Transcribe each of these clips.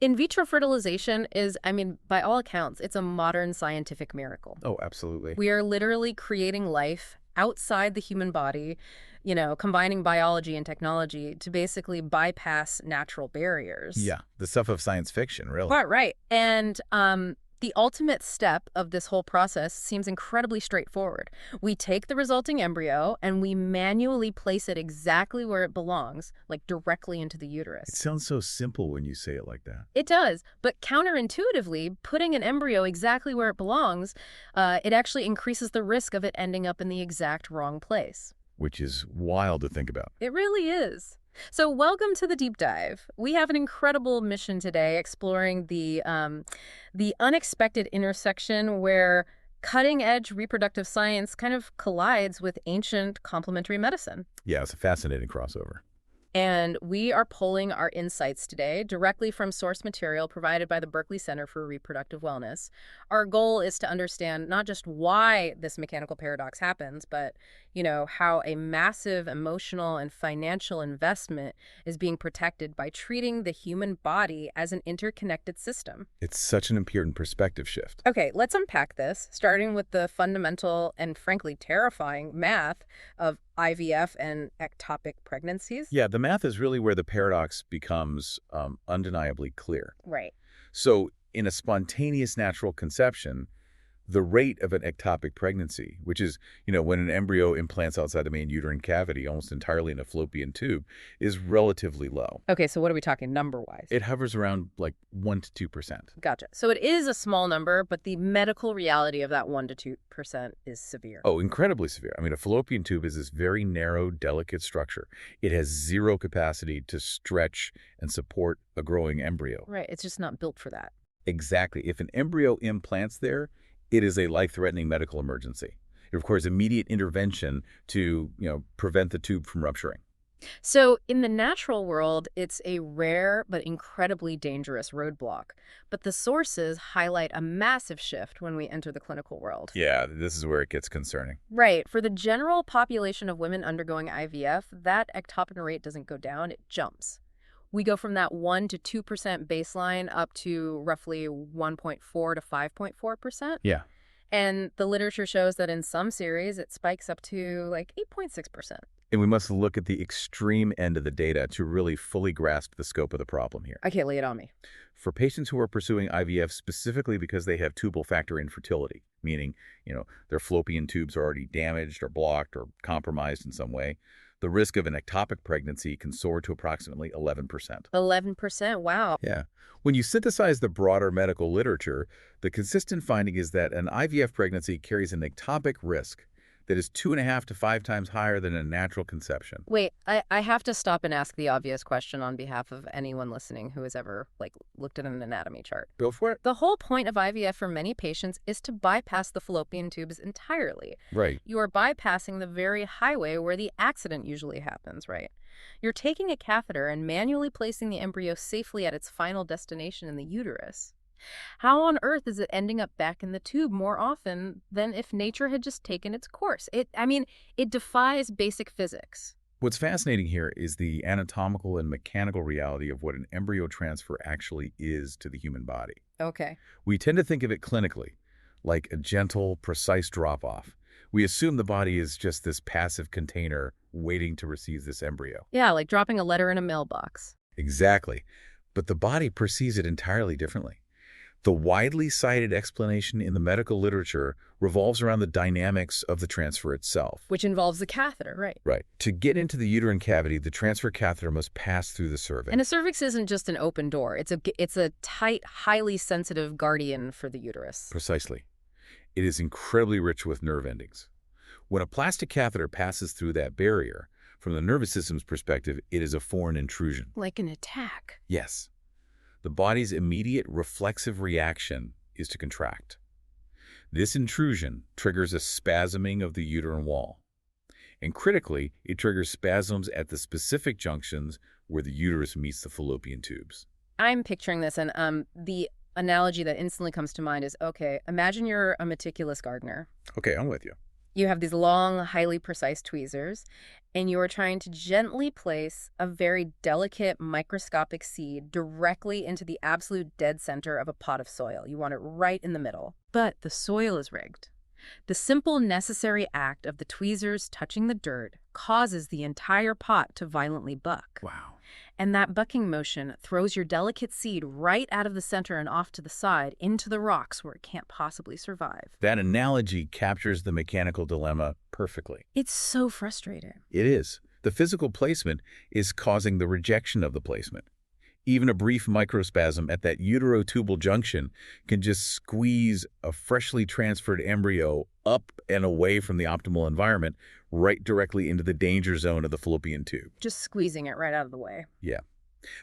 In vitro fertilization is, I mean, by all accounts, it's a modern scientific miracle. Oh, absolutely. We are literally creating life outside the human body, combining biology and technology to basically bypass natural barriers. Yeah, the stuff of science fiction, really. Right. And the ultimate step of this whole process seems incredibly straightforward. We take the resulting embryo and we manually place it exactly where it belongs, like directly into the uterus. It sounds so simple when you say it like that. It does, but counterintuitively, putting an embryo exactly where it belongs, it actually increases the risk of it ending up in the exact wrong place. Which is wild to think about. It really is. So welcome to the deep dive. We have an incredible mission today exploring the unexpected intersection where cutting-edge reproductive science kind of collides with ancient complementary medicine. Yeah, it's a fascinating crossover. And we are pulling our insights today directly from source material provided by the Berkeley Center for Reproductive Wellness. Our goal is to understand not just why this mechanical paradox happens, but, how a massive emotional and financial investment is being protected by treating the human body as an interconnected system. It's such an important perspective shift. Okay, let's unpack this, starting with the fundamental and frankly terrifying math of IVF and ectopic pregnancies. Yeah, the math is really where the paradox becomes undeniably clear. Right. So in a spontaneous natural conception, the rate of an ectopic pregnancy, which is, when an embryo implants outside the main uterine cavity, almost entirely in a fallopian tube, is relatively low. Okay, so what are we talking number-wise? It hovers around like 1 to 2%. Gotcha. So it is a small number, but the medical reality of that 1 to 2% is severe. Oh, incredibly severe. I mean, a fallopian tube is this very narrow, delicate structure. It has zero capacity to stretch and support a growing embryo. Right, it's just not built for that. Exactly. If an embryo implants there, it is a life-threatening medical emergency. It requires immediate intervention to, prevent the tube from rupturing. So in the natural world, it's a rare but incredibly dangerous roadblock. But the sources highlight a massive shift when we enter the clinical world. Yeah, this is where it gets concerning. Right. For the general population of women undergoing IVF, that ectopic rate doesn't go down, it jumps. We go from that 1 to 2% baseline up to roughly 1.4 to 5.4%. Yeah. And the literature shows that in some series, it spikes up to like 8.6%. And we must look at the extreme end of the data to really fully grasp the scope of the problem here. Okay, lay it on me. For patients who are pursuing IVF specifically because they have tubal factor infertility, meaning, their fallopian tubes are already damaged or blocked or compromised in some way, the risk of an ectopic pregnancy can soar to approximately 11%. 11%? Wow. Yeah. When you synthesize the broader medical literature, the consistent finding is that an IVF pregnancy carries an ectopic risk that is 2.5 to 5 times higher than a natural conception. Wait, I have to stop and ask the obvious question on behalf of anyone listening who has ever, looked at an anatomy chart. Go for it. The whole point of IVF for many patients is to bypass the fallopian tubes entirely. Right. You are bypassing the very highway where the accident usually happens, right? You're taking a catheter and manually placing the embryo safely at its final destination in the uterus. How on earth is it ending up back in the tube more often than if nature had just taken its course? It defies basic physics. What's fascinating here is the anatomical and mechanical reality of what an embryo transfer actually is to the human body. Okay. We tend to think of it clinically, like a gentle, precise drop-off. We assume the body is just this passive container waiting to receive this embryo. Yeah, like dropping a letter in a mailbox. Exactly. But the body perceives it entirely differently. The widely cited explanation in the medical literature revolves around the dynamics of the transfer itself. Which involves the catheter, right? Right. To get into the uterine cavity, the transfer catheter must pass through the cervix. And a cervix isn't just an open door. It's a tight, highly sensitive guardian for the uterus. Precisely. It is incredibly rich with nerve endings. When a plastic catheter passes through that barrier, from the nervous system's perspective, it is a foreign intrusion. Like an attack. Yes. The body's immediate reflexive reaction is to contract. This intrusion triggers a spasming of the uterine wall. And critically, it triggers spasms at the specific junctions where the uterus meets the fallopian tubes. I'm picturing this, and the analogy that instantly comes to mind is, okay, imagine you're a meticulous gardener. Okay, I'm with you. You have these long, highly precise tweezers, and you are trying to gently place a very delicate microscopic seed directly into the absolute dead center of a pot of soil. You want it right in the middle. But the soil is rigged. The simple, necessary act of the tweezers touching the dirt causes the entire pot to violently buck. Wow. And that bucking motion throws your delicate seed right out of the center and off to the side into the rocks where it can't possibly survive. That analogy captures the mechanical dilemma perfectly. It's so frustrating. It is. The physical placement is causing the rejection of the placement. Even a brief microspasm at that uterotubal junction can just squeeze a freshly transferred embryo up and away from the optimal environment, right directly into the danger zone of the fallopian tube. Just squeezing it right out of the way. Yeah.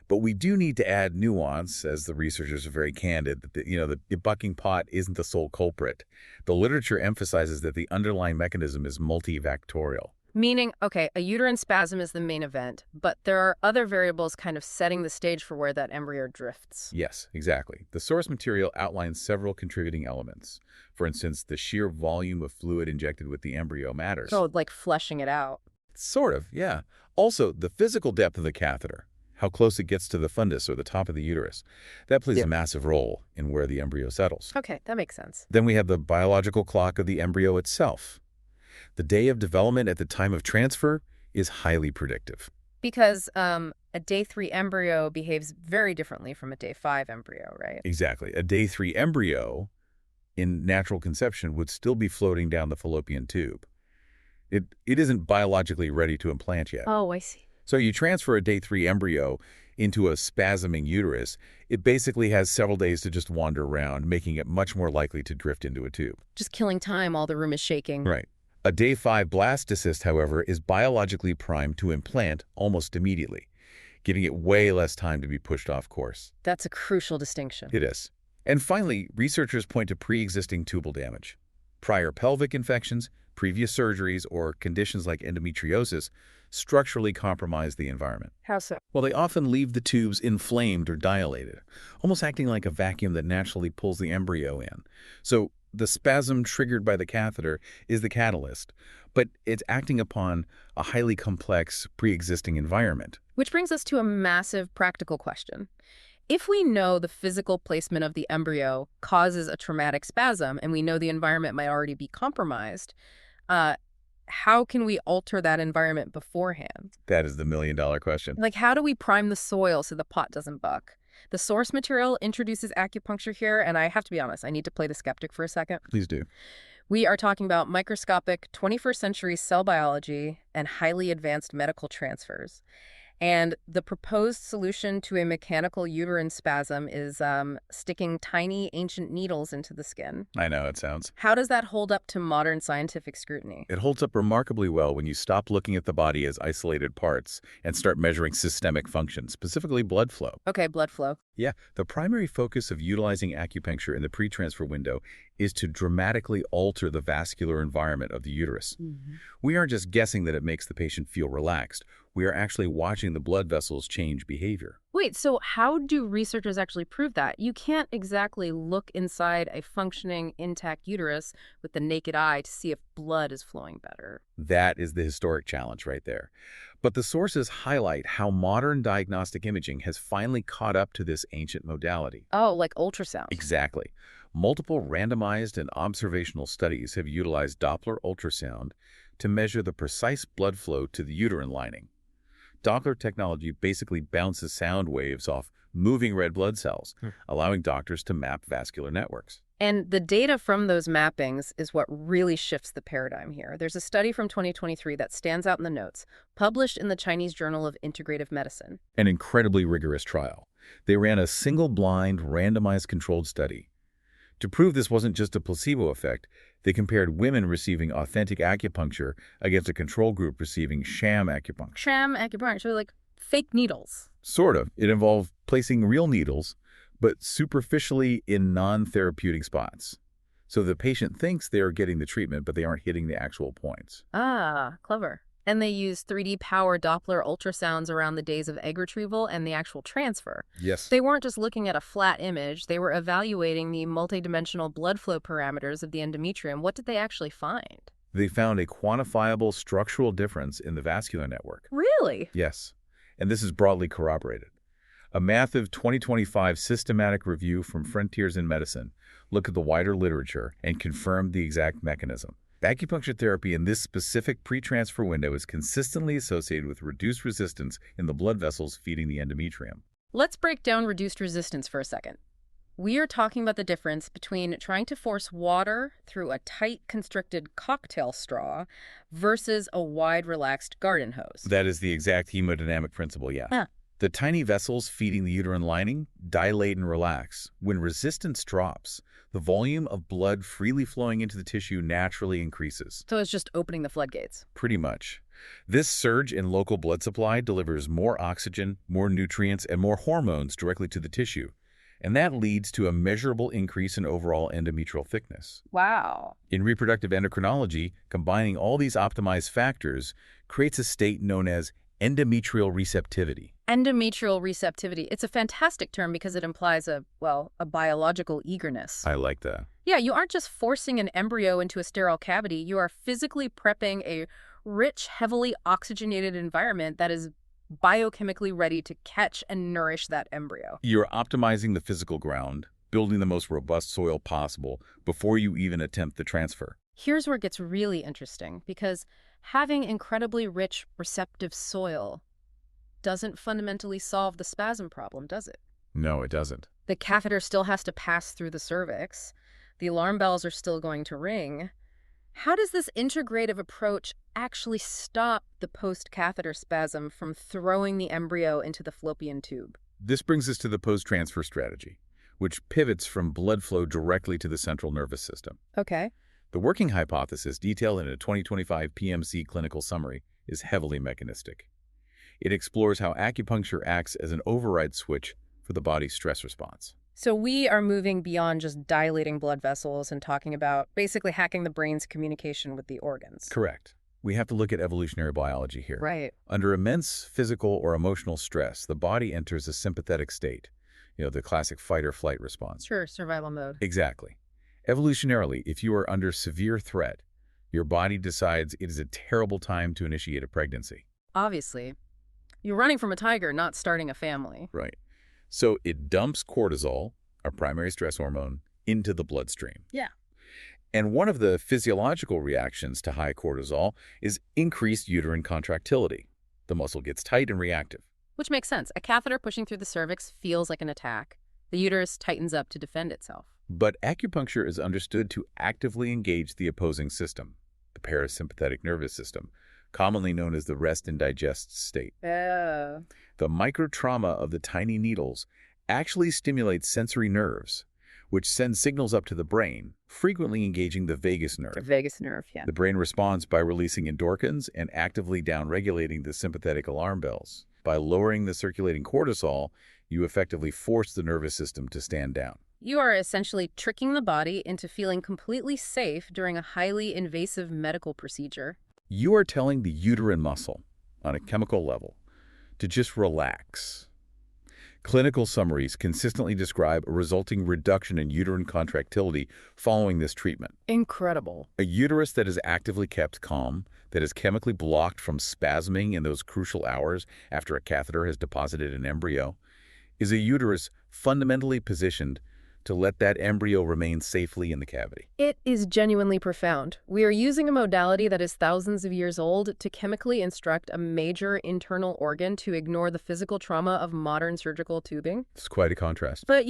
But we do need to add nuance, as the researchers are very candid, that the bucking pot isn't the sole culprit. The literature emphasizes that the underlying mechanism is multifactorial. Meaning, okay, a uterine spasm is the main event, but there are other variables kind of setting the stage for where that embryo drifts. Yes, exactly. The source material outlines several contributing elements. For instance, the sheer volume of fluid injected with the embryo matters. Oh, like flushing it out. Sort of, yeah. Also, the physical depth of the catheter, how close it gets to the fundus or the top of the uterus, that plays a massive role in where the embryo settles. Okay, that makes sense. Then we have the biological clock of the embryo itself. The day of development at the time of transfer is highly predictive. Because a day 3 embryo behaves very differently from a day 5 embryo, right? Exactly. A day 3 embryo in natural conception would still be floating down the fallopian tube. It isn't biologically ready to implant yet. Oh, I see. So you transfer a day 3 embryo into a spasming uterus, it basically has several days to just wander around, making it much more likely to drift into a tube. Just killing time while the room is shaking. Right. A day 5 blastocyst, however, is biologically primed to implant almost immediately, giving it way less time to be pushed off course. That's a crucial distinction. It is. And finally, researchers point to pre-existing tubal damage. Prior pelvic infections, previous surgeries, or conditions like endometriosis structurally compromise the environment. How so? Well, they often leave the tubes inflamed or dilated, almost acting like a vacuum that naturally pulls the embryo in. So the spasm triggered by the catheter is the catalyst, but it's acting upon a highly complex pre-existing environment. Which brings us to a massive practical question. If we know the physical placement of the embryo causes a traumatic spasm and we know the environment might already be compromised, how can we alter that environment beforehand? That is the million-dollar question. Like, how do we prime the soil so the pot doesn't buck? The source material introduces acupuncture here, and I have to be honest, I need to play the skeptic for a second. Please do. We are talking about microscopic 21st century cell biology and highly advanced medical transfers. And the proposed solution to a mechanical uterine spasm is sticking tiny ancient needles into the skin. I know, it sounds. How does that hold up to modern scientific scrutiny? It holds up remarkably well when you stop looking at the body as isolated parts and start measuring systemic function, specifically blood flow. Okay, blood flow. Yeah, the primary focus of utilizing acupuncture in the pre-transfer window is to dramatically alter the vascular environment of the uterus. We aren't just guessing that it makes the patient feel relaxed. We are actually watching the blood vessels change behavior. Wait, so how do researchers actually prove that? You can't exactly look inside a functioning, intact uterus with the naked eye to see if blood is flowing better. That is the historic challenge right there. But the sources highlight how modern diagnostic imaging has finally caught up to this ancient modality. Oh, like ultrasound. Exactly. Multiple randomized and observational studies have utilized Doppler ultrasound to measure the precise blood flow to the uterine lining. Doppler technology basically bounces sound waves off moving red blood cells, allowing doctors to map vascular networks. And the data from those mappings is what really shifts the paradigm here. There's a study from 2023 that stands out in the notes, published in the Chinese Journal of Integrative Medicine. An incredibly rigorous trial. They ran a single-blind, randomized controlled study. To prove this wasn't just a placebo effect, they compared women receiving authentic acupuncture against a control group receiving sham acupuncture. Sham acupuncture, so like fake needles. Sort of. It involved placing real needles, but superficially in non-therapeutic spots. So the patient thinks they are getting the treatment, but they aren't hitting the actual points. Ah, clever. And they use 3D power Doppler ultrasounds around the days of egg retrieval and the actual transfer. Yes. They weren't just looking at a flat image. They were evaluating the multidimensional blood flow parameters of the endometrium. What did they actually find? They found a quantifiable structural difference in the vascular network. Really? Yes, and this is broadly corroborated. A massive 2025 systematic review from Frontiers in Medicine looked at the wider literature and confirmed the exact mechanism. Acupuncture therapy in this specific pre-transfer window is consistently associated with reduced resistance in the blood vessels feeding the endometrium. Let's break down reduced resistance for a second. We are talking about the difference between trying to force water through a tight, constricted cocktail straw versus a wide, relaxed garden hose. That is the exact hemodynamic principle, yeah. Huh. The tiny vessels feeding the uterine lining dilate and relax. When resistance drops, the volume of blood freely flowing into the tissue naturally increases. So it's just opening the floodgates. Pretty much. This surge in local blood supply delivers more oxygen, more nutrients, and more hormones directly to the tissue. And that leads to a measurable increase in overall endometrial thickness. Wow. In reproductive endocrinology, combining all these optimized factors creates a state known as endometrial receptivity. Endometrial receptivity. It's a fantastic term because it implies a biological eagerness. I like that. Yeah, you aren't just forcing an embryo into a sterile cavity. You are physically prepping a rich, heavily oxygenated environment that is biochemically ready to catch and nourish that embryo. You're optimizing the physical ground, building the most robust soil possible before you even attempt the transfer. Here's where it gets really interesting, because having incredibly rich, receptive soil doesn't fundamentally solve the spasm problem, does it? No, it doesn't. The catheter still has to pass through the cervix. The alarm bells are still going to ring. How does this integrative approach actually stop the post-catheter spasm from throwing the embryo into the fallopian tube? This brings us to the post-transfer strategy, which pivots from blood flow directly to the central nervous system. Okay. The working hypothesis, detailed in a 2025 PMC clinical summary, is heavily mechanistic. It explores how acupuncture acts as an override switch for the body's stress response. So we are moving beyond just dilating blood vessels and talking about basically hacking the brain's communication with the organs. Correct. We have to look at evolutionary biology here. Right. Under immense physical or emotional stress, the body enters a sympathetic state, the classic fight or flight response. Sure, survival mode. Exactly. Evolutionarily, if you are under severe threat, your body decides it is a terrible time to initiate a pregnancy. Obviously. You're running from a tiger, not starting a family. Right. So it dumps cortisol, our primary stress hormone, into the bloodstream. Yeah. And one of the physiological reactions to high cortisol is increased uterine contractility. The muscle gets tight and reactive. Which makes sense. A catheter pushing through the cervix feels like an attack. The uterus tightens up to defend itself. But acupuncture is understood to actively engage the opposing system, the parasympathetic nervous system, commonly known as the rest and digest state. Oh. The microtrauma of the tiny needles actually stimulates sensory nerves, which send signals up to the brain, frequently engaging the vagus nerve. The vagus nerve, yeah. The brain responds by releasing endorphins and actively downregulating the sympathetic alarm bells. By lowering the circulating cortisol, you effectively force the nervous system to stand down. You are essentially tricking the body into feeling completely safe during a highly invasive medical procedure. You are telling the uterine muscle, on a chemical level, to just relax. Clinical summaries consistently describe a resulting reduction in uterine contractility following this treatment. Incredible. A uterus that is actively kept calm, that is chemically blocked from spasming in those crucial hours after a catheter has deposited an embryo, is a uterus fundamentally positioned to let that embryo remain safely in the cavity. It is genuinely profound. We are using a modality that is thousands of years old to chemically instruct a major internal organ to ignore the physical trauma of modern surgical tubing. It's quite a contrast. But,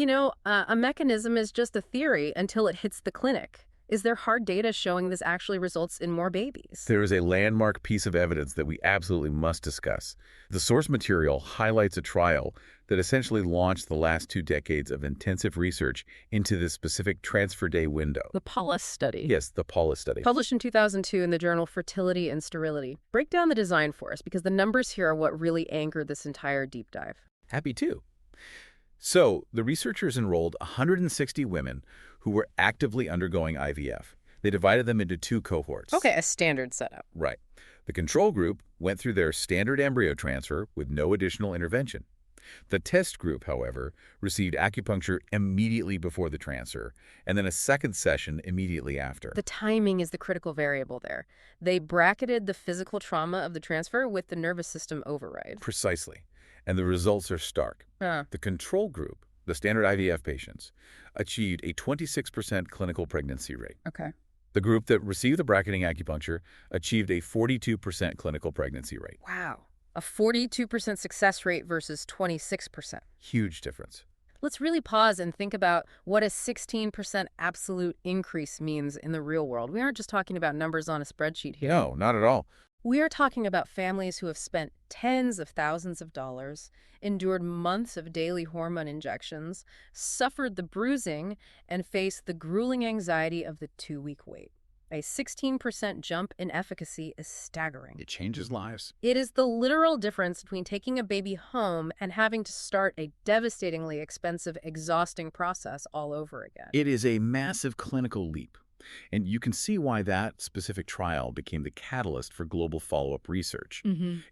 a mechanism is just a theory until it hits the clinic. Is there hard data showing this actually results in more babies? There is a landmark piece of evidence that we absolutely must discuss. The source material highlights a trial that essentially launched the last 2 decades of intensive research into this specific transfer day window. The Paulus study. Yes, the Paulus study. Published in 2002 in the journal Fertility and Sterility. Break down the design for us, because the numbers here are what really anchored this entire deep dive. Happy to. So, the researchers enrolled 160 women who were actively undergoing IVF. They divided them into 2 cohorts. Okay, a standard setup. Right. The control group went through their standard embryo transfer with no additional intervention. The test group, however, received acupuncture immediately before the transfer, and then a second session immediately after. The timing is the critical variable there. They bracketed the physical trauma of the transfer with the nervous system override. Precisely. And the results are stark. Uh, The control group, the standard IVF patients, achieved a 26% clinical pregnancy rate. okay. The group that received the bracketing acupuncture achieved a 42% clinical pregnancy rate. Wow. A 42% success rate versus 26%. Huge difference. Let's really pause and think about what a 16% absolute increase means in the real world. We aren't just talking about numbers on a spreadsheet here. No, not at all. We are talking about families who have spent tens of thousands of dollars, endured months of daily hormone injections, suffered the bruising, and faced the grueling anxiety of the 2-week wait. A 16% jump in efficacy is staggering. It changes lives. It is the literal difference between taking a baby home and having to start a devastatingly expensive, exhausting process all over again. It is a massive clinical leap. And you can see why that specific trial became the catalyst for global follow-up research.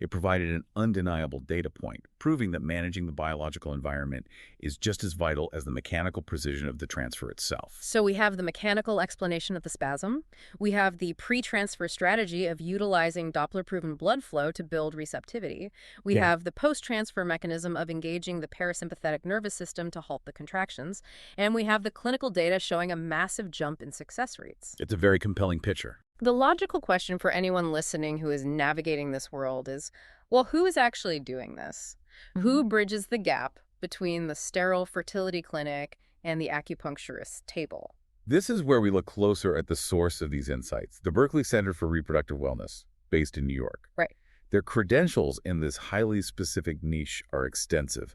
It provided an undeniable data point, proving that managing the biological environment is just as vital as the mechanical precision of the transfer itself. So we have the mechanical explanation of the spasm. We have the pre-transfer strategy of utilizing Doppler-proven blood flow to build receptivity. We Yeah. have the post-transfer mechanism of engaging the parasympathetic nervous system to halt the contractions. And we have the clinical data showing a massive jump in success rates. It's a very compelling picture. The logical question for anyone listening who is navigating this world is, well, who is actually doing this? Who bridges the gap between the sterile fertility clinic and the acupuncturist's table? This is where we look closer at the source of these insights, the Berkeley Center for Reproductive Wellness, based in New York. Right. Their credentials in this highly specific niche are extensive.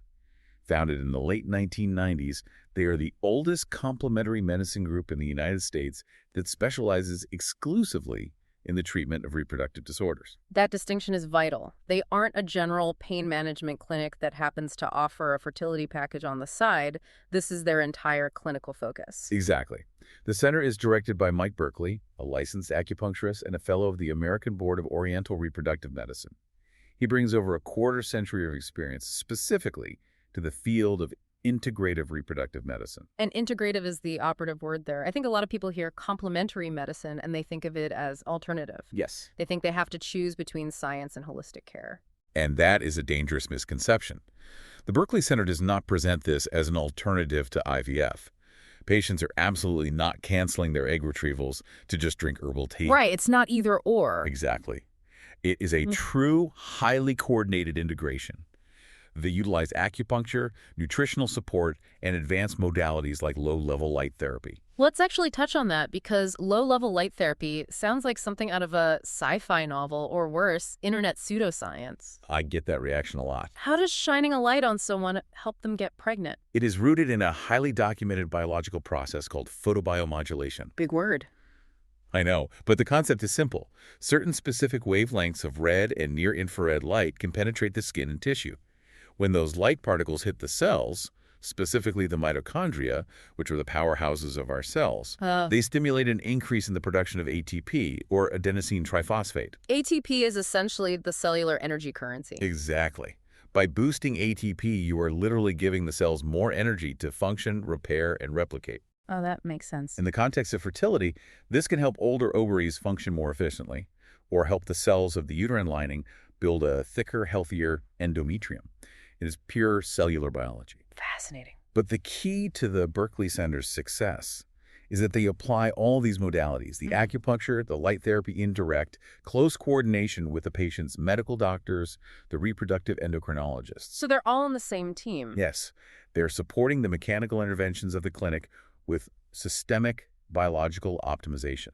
Founded in the late 1990s, they are the oldest complementary medicine group in the United States that specializes exclusively in the treatment of reproductive disorders. That distinction is vital. They aren't a general pain management clinic that happens to offer a fertility package on the side. This is their entire clinical focus. Exactly. The center is directed by Mike Berkeley, a licensed acupuncturist and a fellow of the American Board of Oriental Reproductive Medicine. He brings over a quarter century of experience specifically to the field of integrative reproductive medicine. And integrative is the operative word there. I think a lot of people hear complementary medicine and they think of it as alternative. Yes. They think they have to choose between science and holistic care. And that is a dangerous misconception. The Berkeley Center does not present this as an alternative to IVF. Patients are absolutely not canceling their egg retrievals to just drink herbal tea. Right, it's not either or. Exactly. It is a true, highly coordinated integration. They utilize acupuncture, nutritional support, and advanced modalities like low-level light therapy. Let's actually touch on that because low-level light therapy sounds like something out of a sci-fi novel or worse, internet pseudoscience. I get that reaction a lot. How does shining a light on someone help them get pregnant? It is rooted in a highly documented biological process called photobiomodulation. Big word. I know, but the concept is simple. Certain specific wavelengths of red and near-infrared light can penetrate the skin and tissue. When those light particles hit the cells, specifically the mitochondria, which are the powerhouses of our cells, they stimulate an increase in the production of ATP, or adenosine triphosphate. ATP is essentially the cellular energy currency. Exactly. By boosting ATP, you are literally giving the cells more energy to function, repair, and replicate. Oh, that makes sense. In the context of fertility, this can help older ovaries function more efficiently, or help the cells of the uterine lining build a thicker, healthier endometrium. It is pure cellular biology. Fascinating. But the key to the Berkeley Center's success is that they apply all these modalities, the acupuncture, the light therapy indirect, close coordination with the patient's medical doctors, the reproductive endocrinologists. So they're all on the same team. Yes, they're supporting the mechanical interventions of the clinic with systemic biological optimization.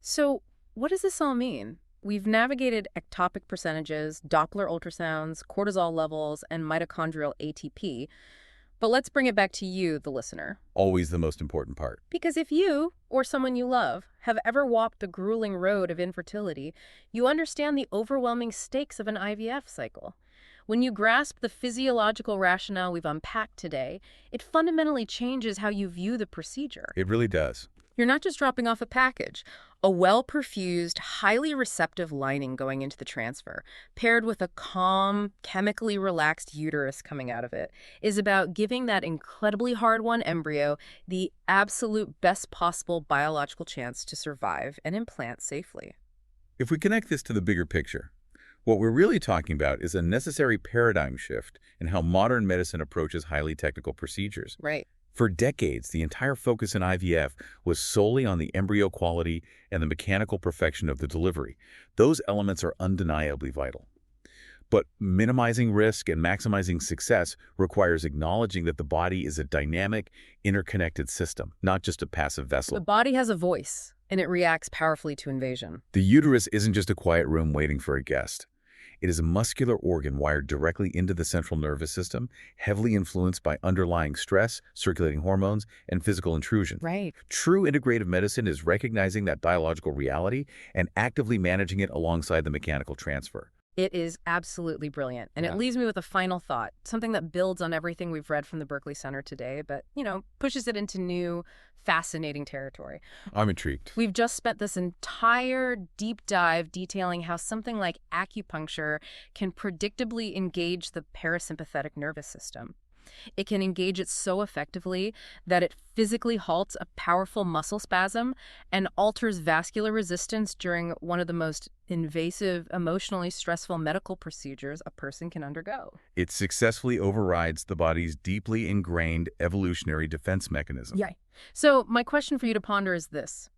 So what does this all mean? We've navigated ectopic percentages, Doppler ultrasounds, cortisol levels, and mitochondrial ATP. But let's bring it back to you, the listener. Always the most important part. Because if you, or someone you love, have ever walked the grueling road of infertility, you understand the overwhelming stakes of an IVF cycle. When you grasp the physiological rationale we've unpacked today, it fundamentally changes how you view the procedure. It really does. You're not just dropping off a package. A well-perfused, highly receptive lining going into the transfer, paired with a calm, chemically relaxed uterus coming out of it, is about giving that incredibly hard-won embryo the absolute best possible biological chance to survive and implant safely. If we connect this to the bigger picture, what we're really talking about is a necessary paradigm shift in how modern medicine approaches highly technical procedures. Right. For decades, the entire focus in IVF was solely on the embryo quality and the mechanical perfection of the delivery. Those elements are undeniably vital. But minimizing risk and maximizing success requires acknowledging that the body is a dynamic, interconnected system, not just a passive The vessel. body has a voice, and it reacts powerfully to invasion. The uterus isn't just a quiet room waiting for a guest. It is a muscular organ wired directly into the central nervous system, heavily influenced by underlying stress, circulating hormones, and physical intrusion. Right. True integrative medicine is recognizing that biological reality and actively managing it alongside the mechanical transfer. It is absolutely brilliant. And Yeah. it leaves me with a final thought, something that builds on everything we've read from the Berkeley Center today, but, pushes it into new, fascinating territory. I'm intrigued. We've just spent this entire deep dive detailing how something like acupuncture can predictably engage the parasympathetic nervous system. It can engage it so effectively that it physically halts a powerful muscle spasm and alters vascular resistance during one of the most invasive, emotionally stressful medical procedures a person can undergo. It successfully overrides the body's deeply ingrained evolutionary defense mechanism. Yay. So my question for you to ponder is this.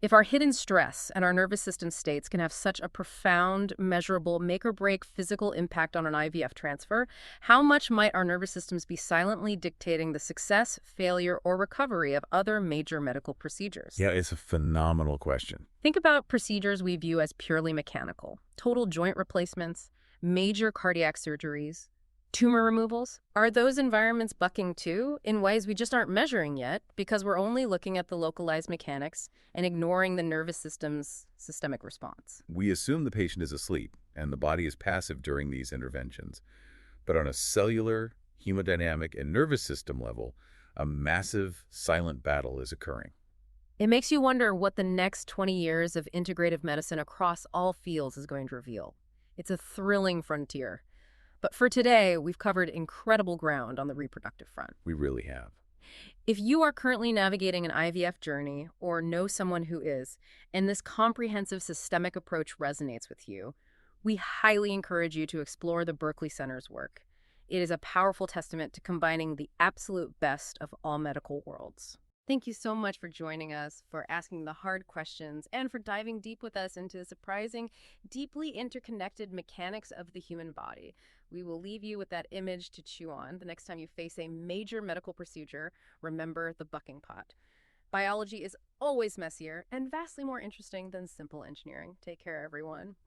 If our hidden stress and our nervous system states can have such a profound, measurable, make-or-break physical impact on an IVF transfer, how much might our nervous systems be silently dictating the success, failure, or recovery of other major medical procedures? Yeah, it's a phenomenal question. Think about procedures we view as purely mechanical: total joint replacements, major cardiac surgeries, tumor removals. Are those environments bucking too, in ways we just aren't measuring yet because we're only looking at the localized mechanics and ignoring the nervous system's systemic response? We assume the patient is asleep and the body is passive during these interventions. But on a cellular, hemodynamic, and nervous system level, a massive, silent battle is occurring. It makes you wonder what the next 20 years of integrative medicine across all fields is going to reveal. It's a thrilling frontier. But for today, we've covered incredible ground on the reproductive front. We really have. If you are currently navigating an IVF journey or know someone who is, and this comprehensive systemic approach resonates with you, we highly encourage you to explore the Berkeley Center's work. It is a powerful testament to combining the absolute best of all medical worlds. Thank you so much for joining us, for asking the hard questions, and for diving deep with us into the surprising, deeply interconnected mechanics of the human body. We will leave you with that image to chew on. The next time you face a major medical procedure, remember the bucking pot. Biology is always messier and vastly more interesting than simple engineering. Take care, everyone.